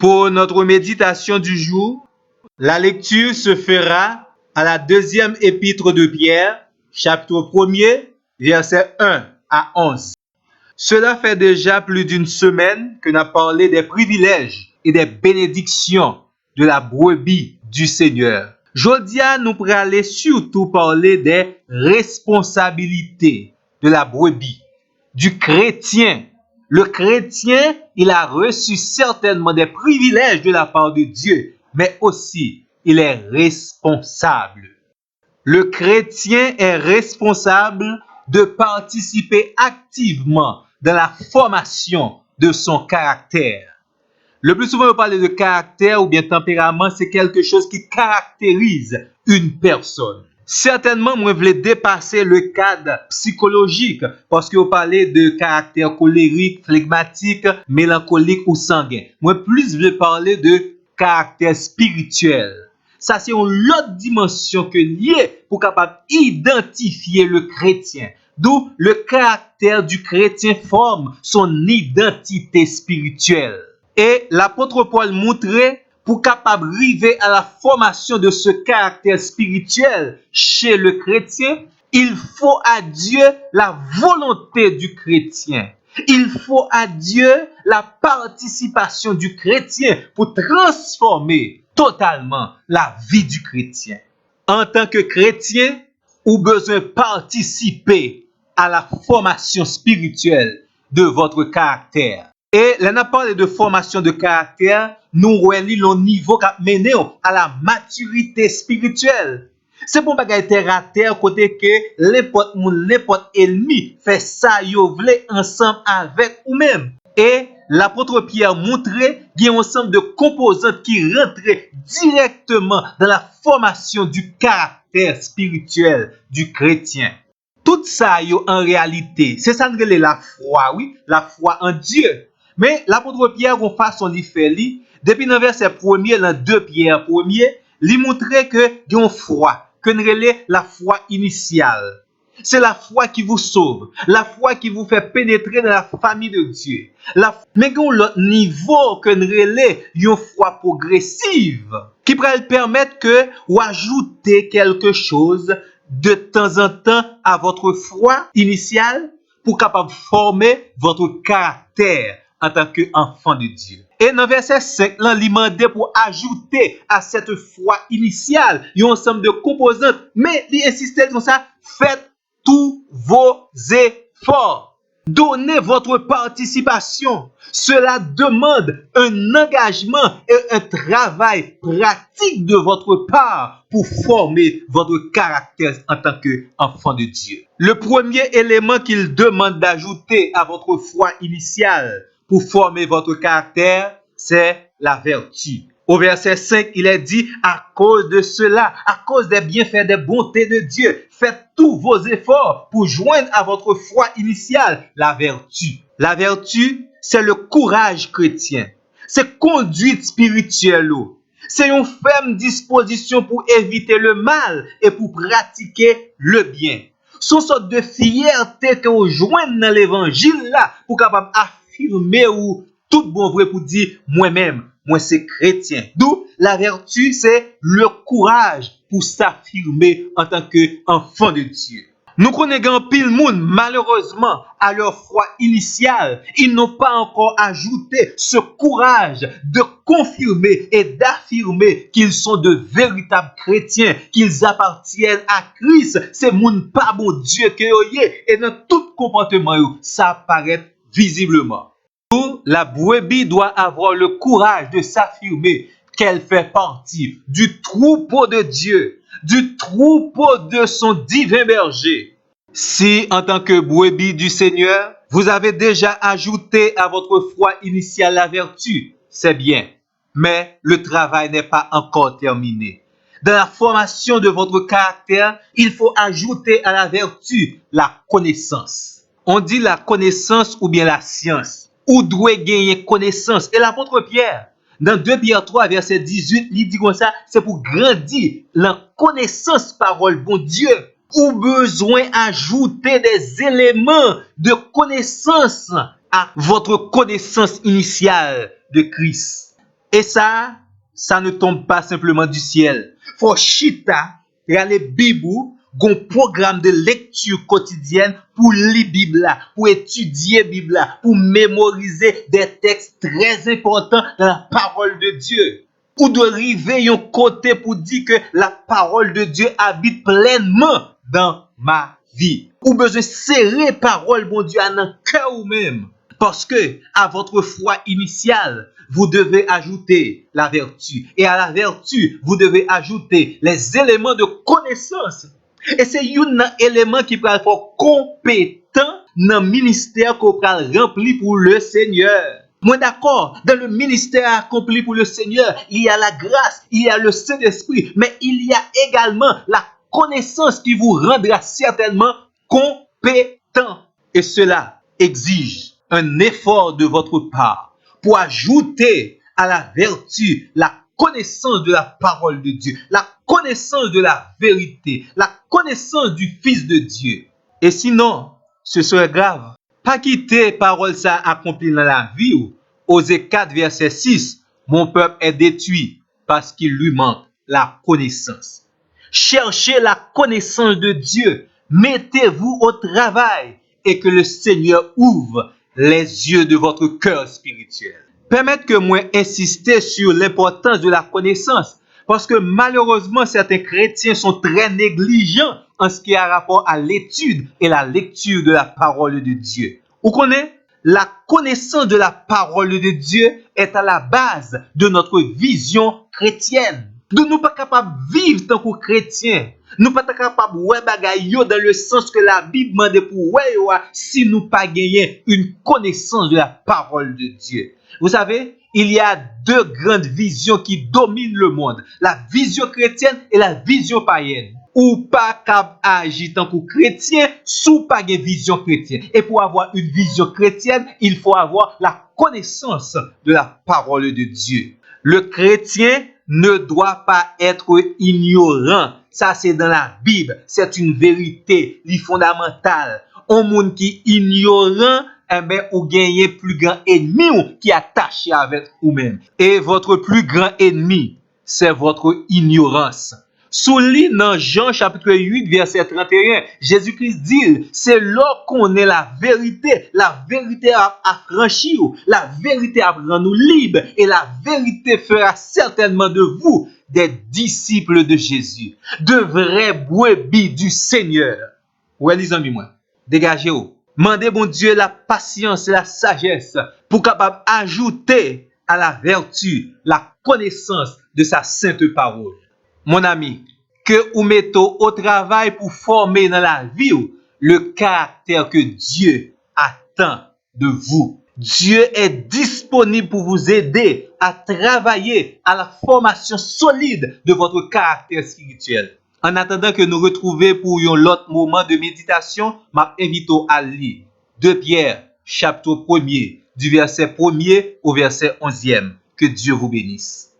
Pour notre méditation du jour, la lecture se fera à la deuxième épître de Pierre, chapitre 1er, versets 1 à 11. Cela fait déjà plus d'une semaine que nous avons parlé des privilèges et des bénédictions de la brebis du Seigneur. Aujourd'hui, nous allons surtout parler des responsabilités de la brebis, du chrétien. Le chrétien, il a reçu certainement des privilèges de la part de Dieu, mais aussi il est responsable. Le chrétien est responsable de participer activement dans la formation de son caractère. Le plus souvent, on parle de caractère ou bien tempérament, c'est quelque chose qui caractérise une personne. Certainement, moi, je voulais dépasser le cadre psychologique parce que vous parlez de caractère colérique, flegmatique, mélancolique ou sanguin. Moi, plus je veux parler de caractère spirituel. Ça, c'est une autre dimension que lié pour capable identifier le chrétien. D'où le caractère du chrétien forme son identité spirituelle. Et l'apôtre Paul montrait pour capable arriver à la formation de ce caractère spirituel chez le chrétien, il faut à Dieu la volonté du chrétien. Il faut à Dieu la participation du chrétien pour transformer totalement la vie du chrétien. En tant que chrétien, vous avez besoin de participer à la formation spirituelle de votre caractère. Et là, on a parlé de formation de caractère, nous relions le niveau qui a mené à la maturité spirituelle. C'est pour ne pas être à terre côté que n'importe ennemi fait ça, yo vle ensemble avec ou même. Et l'apôtre Pierre montrait qu'il y a un ensemble de composantes qui rentraient directement dans la formation du caractère spirituel du chrétien. Tout ça, yo, en réalité, c'est ça que la foi, oui, la foi en Dieu. Mais l'apôtre Pierre, on façon li fait li, depuis le verset 1er, dans 2 Pierre 1er, il montrait que il y a une foi, que la foi initiale. C'est la foi qui vous sauve, la foi qui vous fait pénétrer dans la famille de Dieu. Mais il y a l'autre niveau que une foi progressive qui pourrait permettre que vous ajoutez quelque chose de temps en temps à votre foi initiale pour capable former votre caractère en tant qu'enfant de Dieu. Et dans verset 5, là, il demandait pour ajouter à cette foi initiale un ensemble de composantes, mais il insistait comme ça, faites tous vos efforts. Donnez votre participation. Cela demande un engagement et un travail pratique de votre part pour former votre caractère en tant qu'enfant de Dieu. Le premier élément qu'il demande d'ajouter à votre foi initiale pour former votre caractère, c'est la vertu. Au verset 5, il est dit, à cause de cela, à cause des bienfaits, des bontés de Dieu, faites tous vos efforts pour joindre à votre foi initiale la vertu. La vertu, c'est le courage chrétien. C'est conduite spirituelle. C'est une ferme disposition pour éviter le mal et pour pratiquer le bien. C'est une sorte de fierté que vous joignez dans l'évangile là pour capable affirmer ou tout bon vrai pour dire moi-même, moi c'est chrétien. D'où la vertu, c'est le courage pour s'affirmer en tant qu'enfant de Dieu. Nous connaissons pile monde, malheureusement, à leur foi initiale, ils n'ont pas encore ajouté ce courage de confirmer et d'affirmer qu'ils sont de véritables chrétiens, qu'ils appartiennent à Christ. C'est monde pas bon Dieu que et dans tout comportement, ça apparaît visiblement. La brebis doit avoir le courage de s'affirmer qu'elle fait partie du troupeau de Dieu, du troupeau de son divin berger. Si, en tant que brebis du Seigneur, vous avez déjà ajouté à votre foi initiale la vertu, c'est bien, mais le travail n'est pas encore terminé. Dans la formation de votre caractère, il faut ajouter à la vertu la connaissance. On dit la connaissance ou bien la science. Ou doit gagner connaissance. Et l'apôtre Pierre, dans 2 Pierre 3, verset 18, il dit comme ça, c'est pour grandir la connaissance parole bon Dieu. Ou besoin ajouter des éléments de connaissance à votre connaissance initiale de Christ. Et ça ne tombe pas simplement du ciel. Faut chita, regarder Bible, gon programme de lecture quotidienne pour lire Bible, pour étudier Bible, pour mémoriser des textes très importants dans la parole de Dieu. Ou de arriver un côté pour dire que la parole de Dieu habite pleinement dans ma vie. Ou besoin serrer parole, bon Dieu, dans le cœur ou même. Parce que à votre foi initiale, vous devez ajouter la vertu. Et à la vertu, vous devez ajouter les éléments de connaissance. Et c'est un élément qui peut être compétent dans le ministère qu'on peut remplir pour le Seigneur. Moi d'accord, dans le ministère accompli pour le Seigneur, il y a la grâce, il y a le Saint-Esprit, mais il y a également la connaissance qui vous rendra certainement compétent. Et cela exige un effort de votre part pour ajouter à la vertu la connaissance de la parole de Dieu, la connaissance de la vérité, la connaissance du Fils de Dieu. Et sinon, ce serait grave. Pas quitter parole ça accompli dans la vie. Osée 4, verset 6, mon peuple est détruit parce qu'il lui manque la connaissance. Cherchez la connaissance de Dieu. Mettez-vous au travail et que le Seigneur ouvre les yeux de votre cœur spirituel. Permettez que moi insister sur l'importance de la connaissance parce que malheureusement certains chrétiens sont très négligents en ce qui a rapport à l'étude et la lecture de la parole de Dieu. Vous connaissez? La connaissance de la parole de Dieu est à la base de notre vision chrétienne. Nous ne sommes pas capables de vivre tant que chrétiens. Nous ne sommes pas capables de voir bagay yo dans le sens que la Bible demande pour voir si nous pas gagné une connaissance de la parole de Dieu. Vous savez, il y a deux grandes visions qui dominent le monde. La vision chrétienne et la vision païenne. Ou pas capable d'agir tant que chrétien sous pas une vision chrétienne. Et pour avoir une vision chrétienne, il faut avoir la connaissance de la parole de Dieu. Le chrétien ne doit pas être ignorant. Ça, c'est dans la Bible. C'est une vérité fondamentale. Un monde qui est ignorant, eh bien, ou gagnez plus grand ennemi qui est attaché avec vous-même. Et votre plus grand ennemi, c'est votre ignorance. Souligne dans Jean chapitre 8, verset 31, Jésus-Christ dit, c'est là qu'on est la vérité a franchi, la vérité a rendu nous libres, et la vérité fera certainement de vous des disciples de Jésus, de vrais brebis du Seigneur. Ouais, les amis, moi, dégagez-vous. Mandez bon Dieu la patience et la sagesse pour capable ajouter à la vertu la connaissance de sa sainte parole. Mon ami, que vous mettez au travail pour former dans la vie le caractère que Dieu attend de vous. Dieu est disponible pour vous aider à travailler à la formation solide de votre caractère spirituel. En attendant que nous retrouvions pour un autre moment de méditation, m'invite à lire 2 Pierre, chapitre 1er, du verset 1er au verset 11e. Que Dieu vous bénisse.